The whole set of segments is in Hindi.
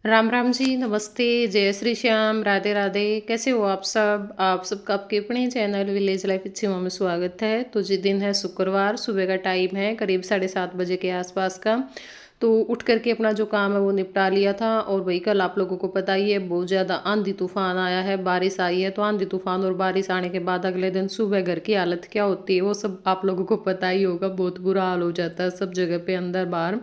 राम राम जी, नमस्ते, जय श्री श्याम, राधे राधे। कैसे हो आप सबका आपके अपने चैनल विलेज लाइफ अच्छी में स्वागत है। तो जी दिन है शुक्रवार, सुबह का टाइम है करीब 7:30 बजे के आसपास का। तो उठ करके अपना जो काम है वो निपटा लिया था। और वही कल आप लोगों को पता ही है बहुत ज़्यादा आंधी तूफान आया है, बारिश आई है। तो आंधी तूफान और बारिश आने के बाद अगले दिन सुबह घर की हालत क्या होती है वो सब आप लोगों को पता ही होगा। बहुत बुरा हाल हो जाता है सब जगह पे, अंदर बाहर।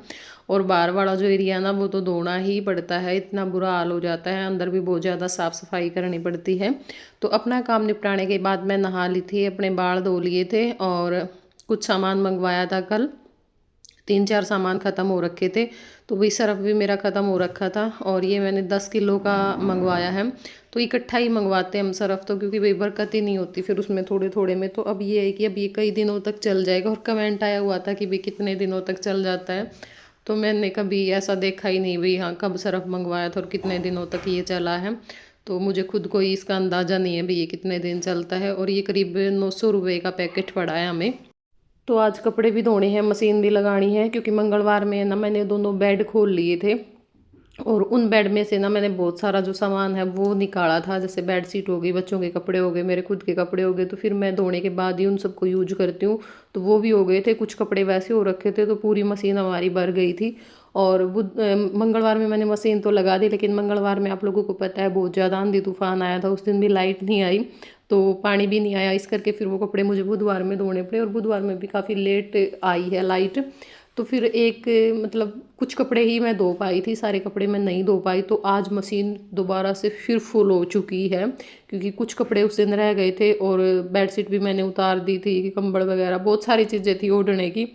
और बाहर वाला जो एरिया है ना वो तो धोना ही पड़ता है, इतना बुरा हाल हो जाता है। अंदर भी बहुत ज़्यादा साफ़ सफाई करनी पड़ती है। तो अपना काम निपटाने के बाद मैं नहा ली थी, अपने बाल धो लिए थे और कुछ सामान मंगवाया था कल। 3-4 सामान ख़त्म हो रखे थे। तो वही सर्फ़ भी मेरा ख़त्म हो रखा था और ये मैंने 10 किलो का मंगवाया है। तो इकट्ठा ही मंगवाते हैं हम सर्फ़ तो, क्योंकि भाई बरकत ही नहीं होती फिर उसमें थोड़े थोड़े में। तो अब ये है कि अब ये कई दिनों तक चल जाएगा। और कमेंट आया हुआ था कि भाई कितने दिनों तक चल जाता है। तो मैंने कभी ऐसा देखा ही नहीं भाई, हाँ कब सर्फ़ मंगवाया था और कितने दिनों तक ये चला है। तो मुझे खुद को ही इसका अंदाज़ा नहीं है भाई ये कितने दिन चलता है। और ये करीब 900 रुपये का पैकेट पड़ा है हमें। तो आज कपड़े भी धोने हैं, मशीन भी लगानी है, क्योंकि मंगलवार में ना मैंने दोनों बेड खोल लिए थे। और उन बेड में से ना मैंने बहुत सारा जो सामान है वो निकाला था, जैसे बेड शीट हो गई, बच्चों के कपड़े हो गए, मेरे खुद के कपड़े हो गए। तो फिर मैं धोने के बाद ही उन सबको यूज करती हूँ। तो वो भी हो गए थे, कुछ कपड़े वैसे हो रखे थे तो पूरी मशीन हमारी भर गई थी। और मंगलवार में मैंने मशीन तो लगा दी, लेकिन मंगलवार में आप लोगों को पता है बहुत ज़्यादा आंधी तूफान आया था, उस दिन भी लाइट नहीं आई। तो पानी भी नहीं आया, इस करके फिर वो कपड़े मुझे बुधवार में धोने पड़े। और बुधवार में भी काफ़ी लेट आई है लाइट। तो फिर एक मतलब कुछ कपड़े ही मैं धो पाई थी, सारे कपड़े मैं नहीं धो पाई। तो आज मशीन दोबारा से फिर फुल हो चुकी है, क्योंकि कुछ कपड़े उस दिन रह गए थे। और बेडशीट भी मैंने उतार दी थी, कंबल वगैरह बहुत सारी चीज़ें थी ओढ़ने की।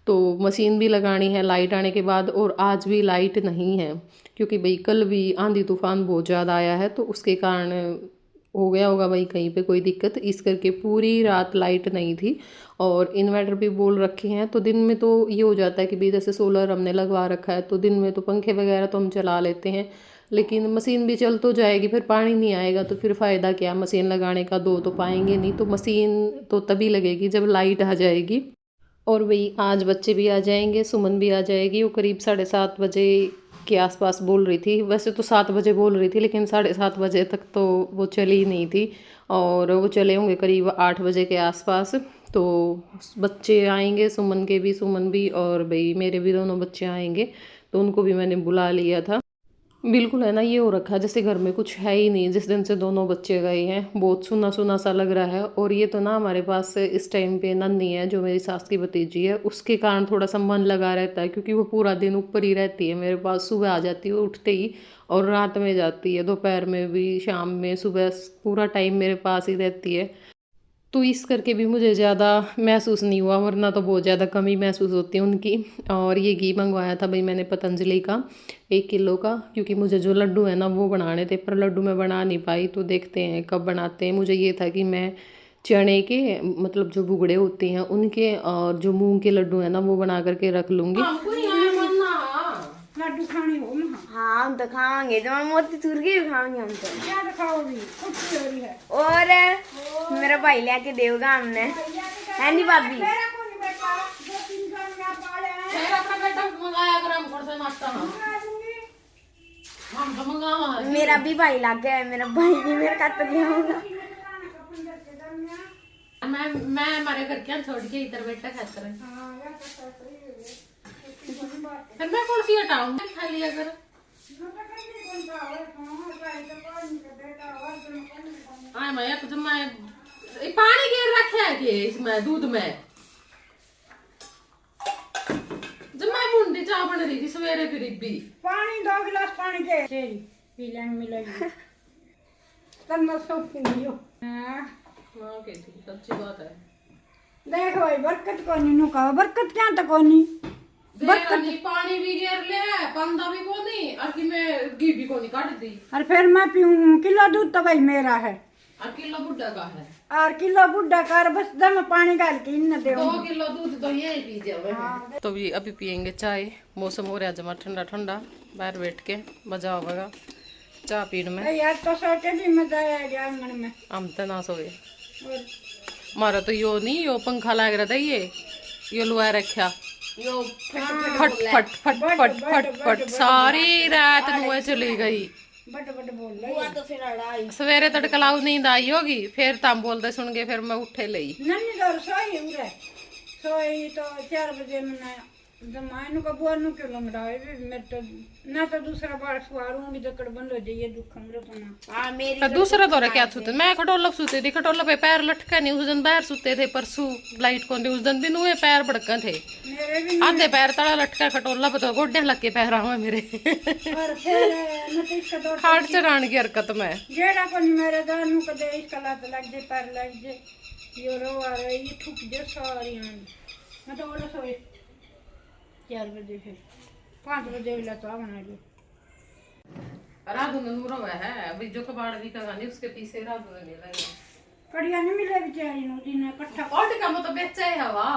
तो मशीन भी लगानी है लाइट आने के बाद। और आज भी लाइट नहीं है, क्योंकि भाई कल भी आंधी तूफान बहुत ज़्यादा आया है, तो उसके कारण हो गया होगा भाई कहीं पे कोई दिक्कत, इस करके पूरी रात लाइट नहीं थी। और इन्वर्टर भी बोल रखे हैं। तो दिन में तो ये हो जाता है कि भाई जैसे सोलर हमने लगवा रखा है, तो दिन में तो पंखे वगैरह तो हम चला लेते हैं। लेकिन मशीन भी चल तो जाएगी, फिर पानी नहीं आएगा तो फिर फ़ायदा क्या मशीन लगाने का, दो तो पाएंगे नहीं। तो मशीन तो तभी लगेगी जब लाइट आ जाएगी। और वही आज बच्चे भी आ जाएंगे, सुमन भी आ जाएगी। वो करीब 7:30 बजे के आसपास बोल रही थी, वैसे तो 7 बजे बोल रही थी, लेकिन 7:30 बजे तक तो वो चली ही नहीं थी। और वो चले होंगे करीब 8 बजे के आसपास। तो बच्चे आएंगे, सुमन भी और भाई मेरे भी दोनों बच्चे आएंगे। तो उनको भी मैंने बुला लिया था। बिल्कुल है ना, ये हो रखा है जैसे घर में कुछ है ही नहीं। जिस दिन से दोनों बच्चे गए हैं बहुत सुना सुना सा लग रहा है। और ये तो ना हमारे पास इस टाइम पे नन्ही है जो मेरी सास की भतीजी है, उसके कारण थोड़ा सा मन लगा रहता है, क्योंकि वो पूरा दिन ऊपर ही रहती है मेरे पास। सुबह आ जाती है उठते ही, और रात में जाती है, दोपहर में भी, शाम में, सुबह, पूरा टाइम मेरे पास ही रहती है। तो इस करके भी मुझे ज़्यादा महसूस नहीं हुआ, वरना तो बहुत ज़्यादा कमी महसूस होती है उनकी। और ये घी मंगवाया था भाई मैंने पतंजलि का 1 किलो का, क्योंकि मुझे जो लड्डू है ना वो बनाने थे, पर लड्डू मैं बना नहीं पाई। तो देखते हैं कब बनाते हैं। मुझे ये था कि मैं चने के मतलब जो भुगड़े होते हैं उनके, और जो मूंग के लड्डू है ना वो बना करके रख लूँगी। लड्डू खाने हो ना? हाँ हम तो खाएंगे, तो मैं मोती चूर के भी खाएंगे हम तो। क्या खाओगी? कुछ हो रही है। और मेरा भाई लेके देगा हमने, है नहीं भाभी? मेरा को नहीं बेटा, 2-3 साल में आप पाले हैं। मेरा अपना बेटा मंगाया कर हम घर से नाश्ता हम मंगा दूंगी। तो मंगावा है। मेरा भी भाई लाके है, मेरा भाई भी मेरे का तो लिया होगा। मैं हमारे घर क्या छोड़ के इधर बेटा खाता रहे। हाँ या तो सही है। फिर मैं कौन सी हटाऊं, खा लिया कर। आए मैं एक तो मैं पानी गिर रखा है कि इसमें दूध में, जब मैं बूंदी चाय बन रही थी सवेरे फिर भी पानी 2 गिलास पानी के तेरी पी लेंगे मिलेगी। तन्ना सब पियो। हाँ हाँ के थी, सच्ची बात है। देख भाई बरकत को नहीं नुका, बरकत क्या तक को नहीं। बरकत पानी भी गिर ले, पंदा भी को नहीं, और कि मैं घी भी को नहीं काट दी। और फिर मैं पीऊँ किलो दूध तो भाई मेरा है, और किलो बुड्ढा का है, और किलो बुड्ढा कर बस दम पानी डाल के इन दे। 2 किलो दूध तो ये पी जाओ। तो भी अभी पियेंगे चाय, मौसम हो रहा है जमा ठंडा ठंडा, बाहर बैठ के मजा आवेगा चाय पीने में। यार तो सोचे भी मजा आ गया आंगन में। हम तो ना सोए, और मारा तो यो नहीं, यो पंखा लग रहा था, ये लुआ रखा यो फट फट फट फट फट फट सारी रात नुए चली गई। बट बोल बुआ तो फिर अड़ाई सवेरे तड़कलाऊ नींद आई होगी, फिर तम बोलते सुन के फिर मैं उठे लई। नन्नी दौर सोई उरे सोई तो 4 बजे मैंने जमाई का बुआ नु क्यों लंगड़ाए मैं तो ना तो दूसरा बार सवारूंगी तो कड़बंद हो जाइए दुख हमरो तो ना। हां मेरी तो दूसरा दौरा क्या सुते, मैं खटोला सुते थी, खटोला पे पैर लटका नहीं, उस दिन बाहर सुते थे परसों लाइट को, उस दिन भी नुए पैर भड़का थे, मेरे भी आधे पैर तड़ा लटका खटोला पे, तो गोड्या लग के पैर आवे मेरे। और फिर मैं तो इसका दौर खाट चढ़ाने की हरकत में जेड़ा को मेरे दानू कदे इसका लत लग जे पैर लग जे यो रो आ रही ये ठुक जे सारी मैं तो बोला सोई 4 बजे फिर 5 बजे भी लता बना ली। राधु ने नूरा हुआ है अभी जो कबाड़ भी कहानी उसके पीछे राधु ने मिला है। कड़िया नहीं मिले बेचारी नु दिन इकट्ठा और का मतलब बेचा है हवा।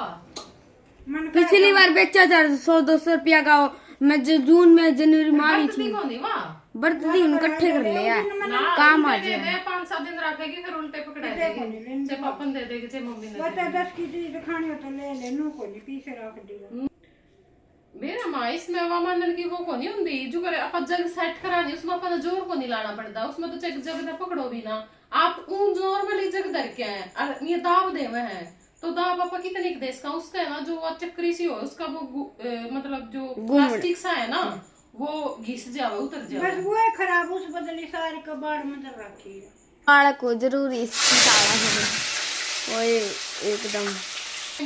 मन पिछली बार बेचा था 100-200 रुपया का, मैं जो जून में जनवरी मारी थी नहीं वाह बर्तन इकट्ठे कर ले यार, काम आ जाए। 5-7 दिन रखेगी फिर उल्टे पकड़ा देगी, चाहे पापन दे देगी चाहे मम्मी ने बता 10 की चीज खानी हो तो ले ले नु को नहीं पीछे रख देगा। मेरा माँ इसमें हवा मानने की वो को नहीं होती जो करे आप जग सेट करानी उसमें अपन जोर को नहीं लाना पड़ता, उसमें तो चेक जग पकड़ो भी ना आप उन नॉर्मली जग धर के हैं और ये दाब दे हुए हैं तो दाब आपा कितने के देश का उसका है ना जो चक्री सी हो उसका वो मतलब जो प्लास्टिक सा है ना वो घिस जावे उतर जावे बस वो है खराब उस बदली सारी कबाड़ में तो रखी है। बाड़ा को जरूरी इसकी ताला है वो एकदम।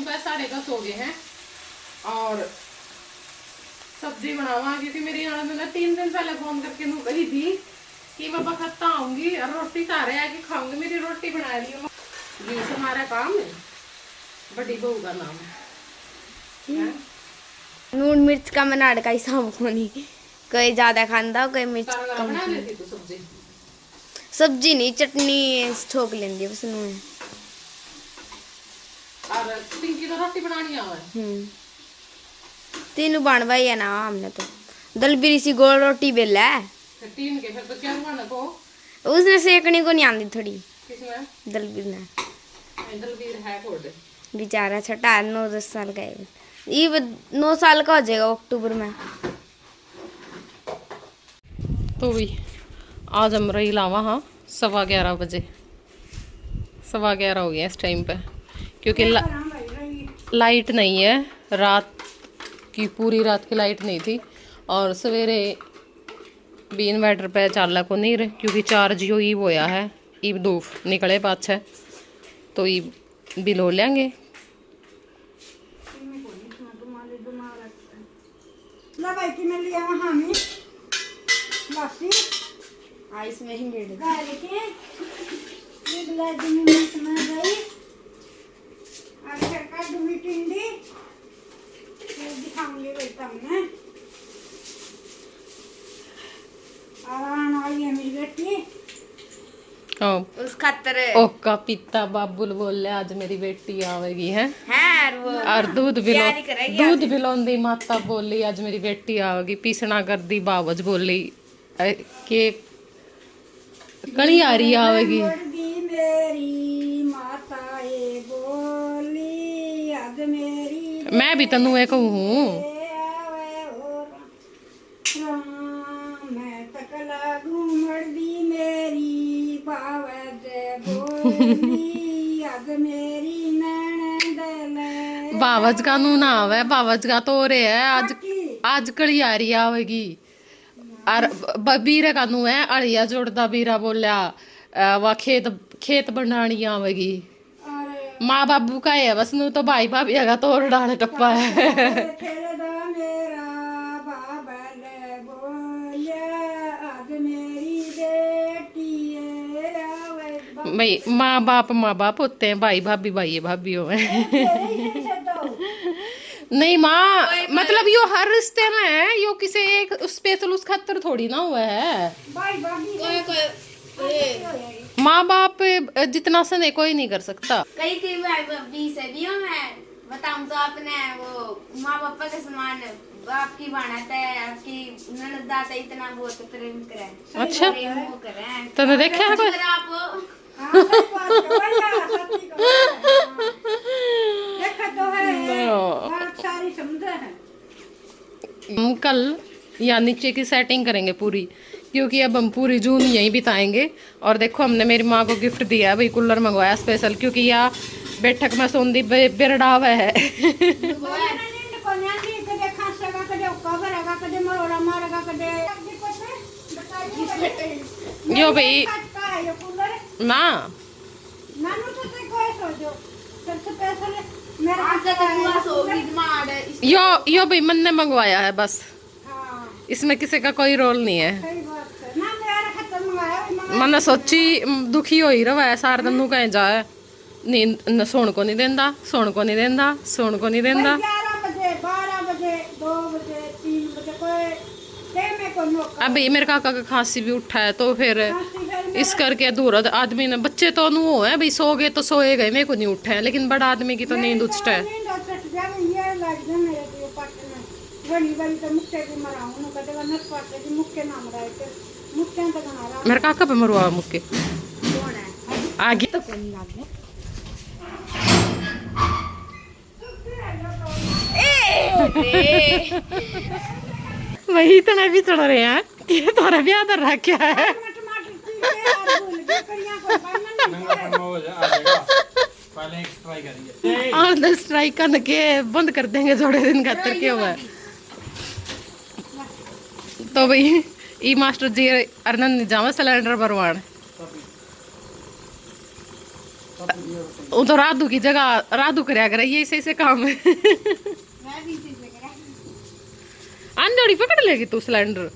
10:30 हो गए हैं और सब्जी बनावा क्योंकि मेरी ननद ने 3 दिन पहले फोन करके नू कही थी कि मैं बखत्ता आऊंगी और रोटी खा रहे हैं कि खाऊंगी, मेरी रोटी बना रही हूँ। ये हमारा काम है, बड़ी बहू का नाम है। नून मिर्च का मनाड़ का हिसाब को नहीं, कोई ज्यादा खांदा कोई मिर्च कम। बना लेती तू सब्जी? सब्जी नहीं चटनी ठोक लेंदी बस नून। और पिंकी तो रोटी बनानी आवे। तीनों बन भाई है ना हमने तो दलबीरी सी गोल रोटी बेला है। फिर 3 के फिर तो क्या बनाना को उसने सेकने को नहीं आती थोड़ी किसमें दलबीर ने, दलबीर है कोड बेचारा छोटा 9-10 साल का है, ये 9 साल का हो जाएगा अक्टूबर में। तो भी आज हम रही लावा हाँ 11:15 बजे 11:15 हो गया इस टाइम पे क्योंकि लाइट नहीं है, रात की पूरी रात की लाइट नहीं थी और सवेरे भी इन्वर्टर पे चाला को नहीं रहे क्योंकि चार्ज जो ईब होया है ईब धूप निकले पाछे तो ईब बिल हो लेंगे। ला भाई की मैं लिया वहां में लासी आइस में ही गेड़ गाय के ये बिला दिन में समा गई आज सरकार दो मीटिंग दी ये दिखाऊंगी भाई तुमने आराम आई है मेरी बेटी उस खातर ओ का पिता बाबुल बोल रहे आज मेरी बेटी आवेगी है वो और दूध बिलोंदी माता बोली आज मेरी बेटी आवेगी, पीसना कर दी बावज बोली के कड़ी आ रही आवेगी। मेरी माताए बोली आज मेरी मैं भी तनु एक हूँ मैं तकला घूमड़ दी मेरी बावज बोली आज मेरी नैन बावज का नू ना आवे, बावज का तो रे है आज कड़ी आ रही आवेगी और बीरे का नू है अड़िया जोड़ता बीरा बोलिया वह खेत बनानी आवेगी। माँ बाबू का है बस नू तो भाई भाभी का तोड़ डाले टप्पा है। भाई माँ बाप होते हैं, भाई भाभी हो नहीं माँ मतलब यो हर रिश्ते में है, यो किसी एक स्पेशल उस खातर थोड़ी ना हुआ है। माँ बाप जितना सने कोई नहीं कर सकता। कई भाई भाभी से भी हो मैं बताऊं तो आपने वो माँ पापा के समान आपकी बनाता है, आपकी ननद दादा इतना बहुत प्रेम करे। अच्छा तूने देखा है कोई? बात सारी समझे है। हम कल यहाँ नीचे की सेटिंग करेंगे पूरी, क्योंकि अब हम पूरी जून यहीं बिताएंगे। और देखो हमने मेरी माँ को गिफ्ट दिया भाई, कूलर मंगवाया स्पेशल, क्योंकि यहाँ बैठक में सोंदी बेरडावा है। यो भाई ना यो भाई मन ने मंगवाया है बस, इसमें किसी का कोई रोल नहीं है। मन सोची दुखी हो ही रहा है सारा दिन, कहीं जाए नींद सोन को नहीं देंदा, सोन को नहीं देंदा, सोन को नहीं देंदा। 12 बजे 2 बजे 3 बजे कोई अब मेरे काका का खांसी भी उठा है, तो फिर इस करके दूर आदमी ने, बच्चे तो अनु है भाई, सो गए तो सोए गए, मेरे को नहीं उठे हैं, लेकिन बड़ा आदमी की तो नींद उठता है। मेरे काका पे मरवा मुक्के आगे तो वही इतना भी चढ़ रहे हैं कि तुम्हारा ब्याह कर रखा है। और स्ट्राइक करके बंद कर देंगे थोड़े दिन का, तो क्या हुआ। तो भाई ई मास्टर जी अरनंद जावा सिलेंडर भरवान, वो तो राधू की जगह राधू करया करे, ये ऐसे काम है। आंधोड़ी पकड़ लेगी तू सिलेंडर।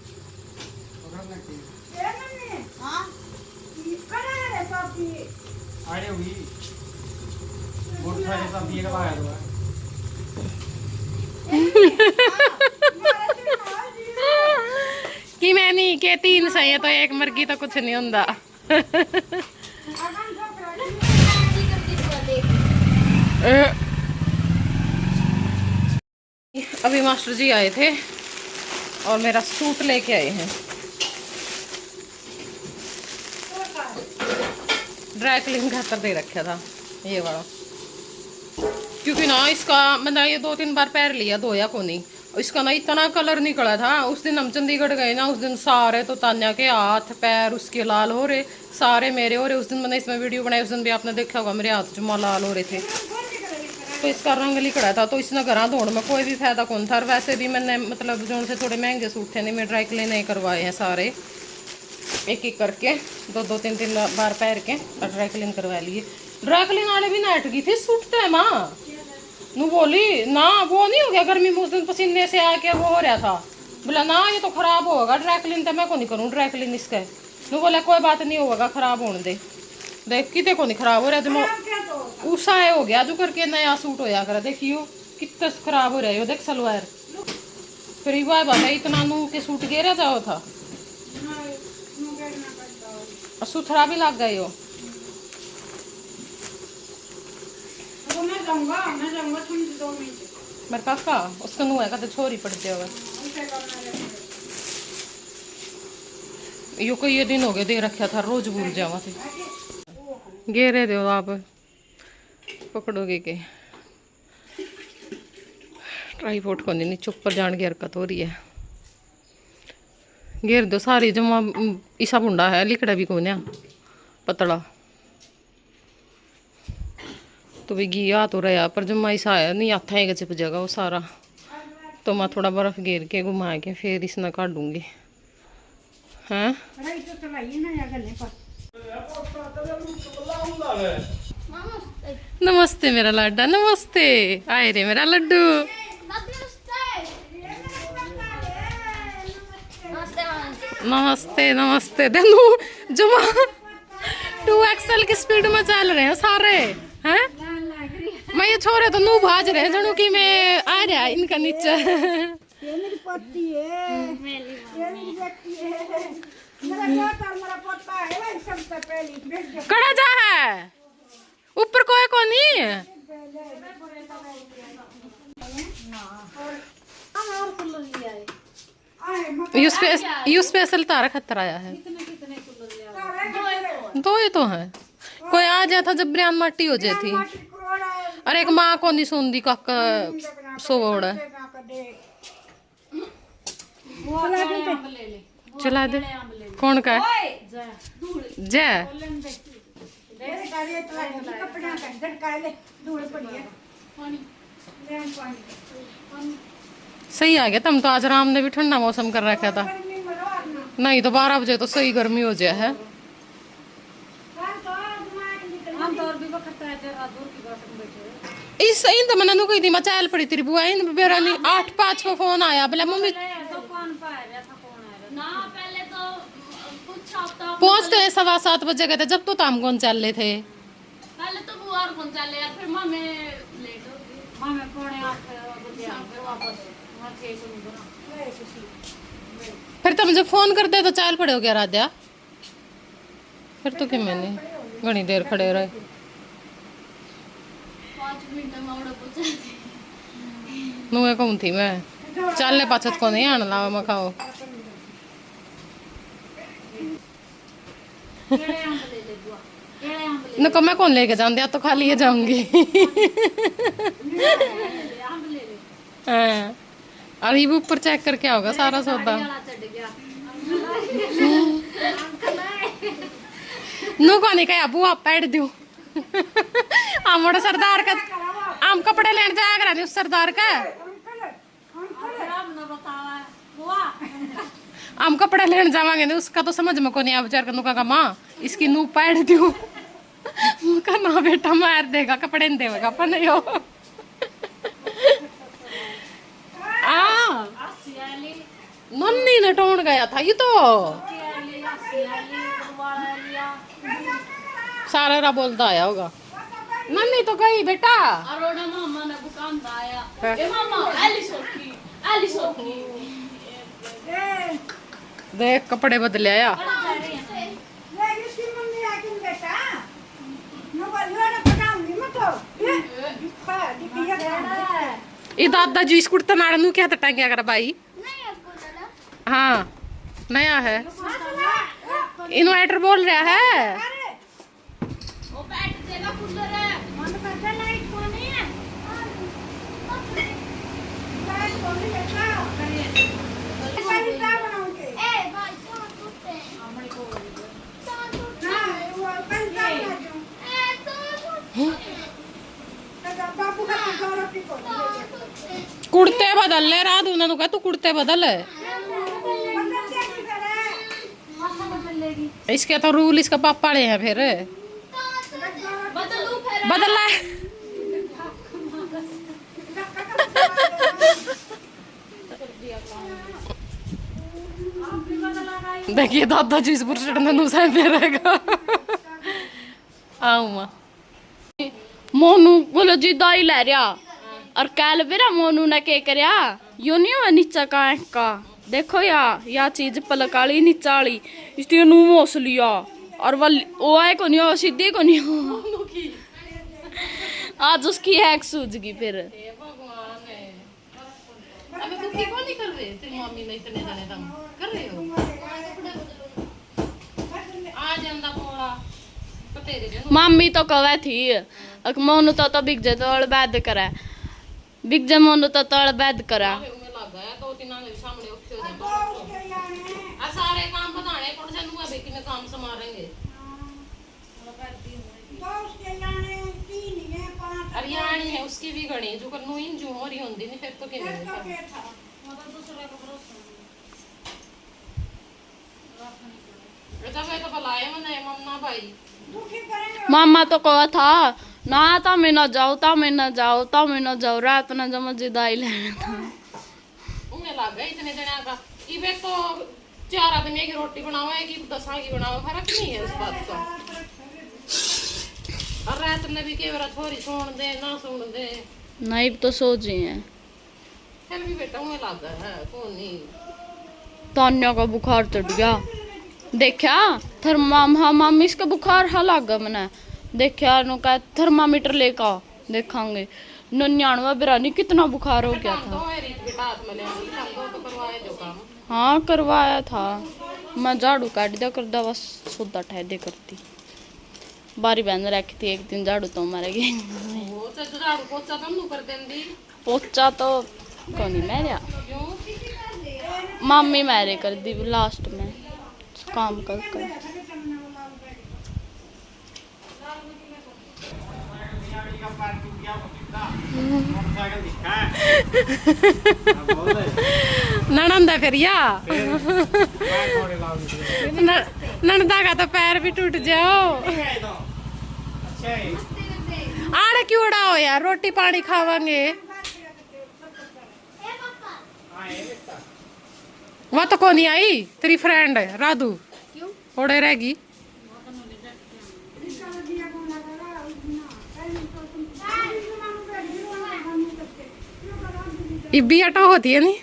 कि मैं नहीं के 3 सही है तो एक मर्गी तो कुछ नहीं होता। अभी मास्टर जी आए थे और मेरा सूट लेके आए हैं। ड्राई क्लीन खातर दे रखा था ये वाला, क्योंकि ना इसका मैंने ये 2-3 बार पैर लिया, धोया को नहीं। इसका ना इतना कलर निकला था। उस दिन हम चंडीगढ़ गए ना, उस दिन सारे तो तान्या के हाथ पैर उसके लाल हो रहे, सारे मेरे हो रहे। उस दिन मैंने इसमें वीडियो बनाई, उस दिन भी आपने देखा होगा, मेरे हाथ जुम्मा लाल हो रहे थे। तो इसका रंग लिखड़ा था, तो इसने घर धोने में कोई भी फायदा कौन था। और वैसे भी मैंने मतलब जो से थोड़े महंगे सूट थे नहीं, मैं ड्राई क्लीन नहीं करवाए हैं सारे, एक एक करके 2-3 बार पैर के और ड्राई क्लीन करवा लिए। ड्राई क्लीन वाले भी नाट गई थी, सूटते है माँ नू बोली ना वो नहीं हो गया गर्मी में, उस दिन पसीने से आके वो हो रहा था। बोला ना ये तो खराब होगा ड्राई क्लीन, तो मैं को नहीं करूँ ड्राई क्लीन इसका। नू बोला कोई बात नहीं होगा, खराब होने दे। देख कितने को नहीं खराब हो रहा, जो उषा है हो गया जो करके नया सूट होया कर। देखियो कितना खराब हो रहा है, देख सलवार फिर वह बात इतना नू के सूट गेरा जाओ था, सुथरा भी लग गई हो। मेरे काका उसका नू है कहते छोरी पड़ते होगा। यो कोई ये दिन हो गए दे रखा था, रोज भूल जावा थे। घेरे दो आप पकड़ोगे के ट्राईपोर्ट को नहीं, ऊपर जान की हरकत हो रही है। घेर दो सारी जमा, ईसा बुंडा है लिखड़ा भी कौन पतला, तो भी घी हाथ हो रहा पर जमा ईसा है नहीं, हाथा है चिप जाएगा वो सारा। तो मैं थोड़ा बर्फ घेर के घुमा के फिर इसने काटूंगी। हैं नमस्ते मेरा लाडा, नमस्ते। आए रे मेरा लड्डू। नमस्ते नमस्ते। देनु जमा 2XL की स्पीड में चल रहे हैं सारे हैं। मैं ये छोरे तो नू भाज रहे जनू कि मैं आ रहा इनका नीचे। ये मेरी पत्ती है, ये मेरी बेटी है, मेरा पोता मेरा पोता है भाई, सबसे पहली कड़ा जा है ऊपर कोई को नहीं। यू स्पेशल तारा खतर आया है। दो ही तो है, कोई आ जाता जब ब्रियान माटी हो जाती। अरे एक माँ को नहीं सुनती काका सोवड़ चला दे कौन का जय सही आ गया तुम तो आज राम ने भी ठंडा मौसम कर रखा था नहीं तो 12 बजे तो सही गर्मी हो जाए है इस इन तो मैंने नु कही थी मचाल पड़ी तेरी बुआ इन बेरा नहीं 8-5 को फोन आया बोले मम्मी पहुंचते 7:15 बजे गए थे जब तो ताम कौन चल रहे थे पहले तो बुआ और कौन चले यार फिर माँ मैं लेट हो गई माँ मैं 7:45 बजे आ फिर वापस वहाँ थे तो नहीं बना फिर तो मुझे फोन कर दे तो चाल पड़े हो गया राध्या फिर तो कि मैंने घनी देर खड़े रहे 5 मिनट में उड़ा पहुंचा नुए कहूँ थी मैं चलने पाछत को नहीं आने लावा मैं खाओ नको मैं कौन लेके जाऊंगी या तो खाली ये जाऊंगी हाँ अभी भी ऊपर चेक करके आओगा सारा सौदा नु को नहीं कहा बुआ पैड दू मोड़ा सरदार का आम कपड़े लेने जाया करा उस सरदार का हम कपड़े लेने जावांगे नहीं उसका तो समझ में को नहीं आ बेचार का नुका का माँ इसकी नू पैड दू का ना बेटा मार देगा कपड़े नहीं देगा अपन यो नन्नी ने टोन गया था ये तो सारा रा बोलता आया होगा नन्नी तो गई बेटा अरोड़ा मामा ने दुकान आया ए मामा एली सोखी देख कपड़े बदले आया ये दादा जी इस कुर्ता नाड़ा नू क्या टंगे अगर भाई हाँ नया है इन्वर्टर बोल रहा है वो बैठ देगा कूलर है मन करता लाइट को नहीं है लाइट को नहीं लेता करिए पानी का बनाओगे ए भाई कौन टूटे हमने को ना वो अपन का ए तो बाबू का घर पे को कुर्ते बदल ले रात उन्होंने कहा तू कुर्ते बदल है इसके तो रूल इसका पापा ले हैं फिर बदल है देखिए दादाजी इस पर चढ़ने नुसा रहेगा आओ मां मोनू बोलो जी दाई ले रहा और कल बेरा मोनू ने क्या करया यो नहीं हुआ नीचा का देखो या चीज पलकाली नीचा वाली इसलिए नू मोस लिया और वो आए को नहीं हो सीधी को नहीं हो आज उसकी हैक सूझ गई फिर अबे तू क्यों नहीं कर रहे तेरी मम्मी ने इतने जाने तुम कर रहे हो आ ਜਾਂਦਾ पोड़ा बतेरे मम्मी तो कवे थी मोनू तो बिग जे तो बैद करा बिग जे मोनू तो बैद करा सारे काम बताने पड़ जाने बेटी में काम संभालेंगे हरियाणी है उसकी भी घनी जो करनू इन जो हो रही होंदी नहीं फिर तो के नहीं तो बुलाए मने मम्मा भाई मामा तो कहा था ना ता मैं ना जाओ रात ना जमा जिदाई लेना था उन्हें लग गया इतने जने का इबे तो 4 आदमी की रोटी बनाओ है कि 10 की बनाओ फर्क नहीं है उस बात का और रात में भी केवरा थोड़ी सोन दे ना सोन दे नहीं तो सो जी है फिर भी बेटा उन्हें लग है कौन नहीं तान्या का बुखार चढ़ गया देखा मम्मी इसका बुखार हा लगा मैंने देखा नु का थर्मामीटर लेकर देखांगे 99 बिरानी कितना बुखार हो गया था हाँ करवाया था मैं झाड़ू काट दिया कर दवा सोदा ठहदे करती बारी बहन रखी थी एक दिन झाड़ू तो मारेगी वो तो झाड़ू पोछा तुम नु कर देंदी पोचा तो कोनी मेरा क्यों मम्मी मेरे कर दी लास्ट में काम कर कर ननंदा फिर या ननंदा का तो पैर भी टूट जाओ आड़े क्यों उड़ाओ यार रोटी पानी खावांगे वह तो कौन आई तेरी फ्रेंड है राधू ओड़े रहेगी इब्बी अटा होती है नहीं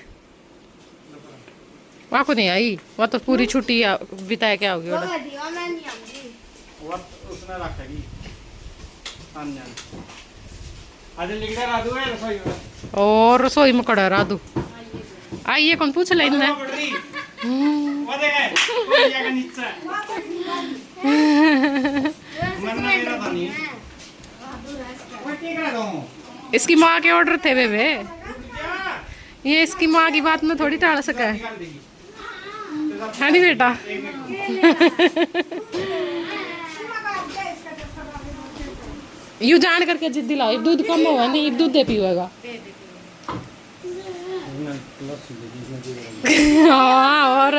वहाँ को नहीं आई वह तो पूरी छुट्टी बिता के आओगी ओड़ा उसने रखेगी आज लिख दे राधू है रसोई में और रसोई में कड़ा राधू आइए कौन पूछ ले इनने वो देखे वो ये का नीचे मरना मेरा था नहीं वो क्या कर रहा हूँ इसकी माँ के ऑर्डर थे वे ये इसकी माँ की बात में थोड़ी टाल सका है निकाल देगी है नहीं बेटा यू जान करके जिद्दी लाओ दूध कम हुआ नहीं दूध दे पीएगा हाँ और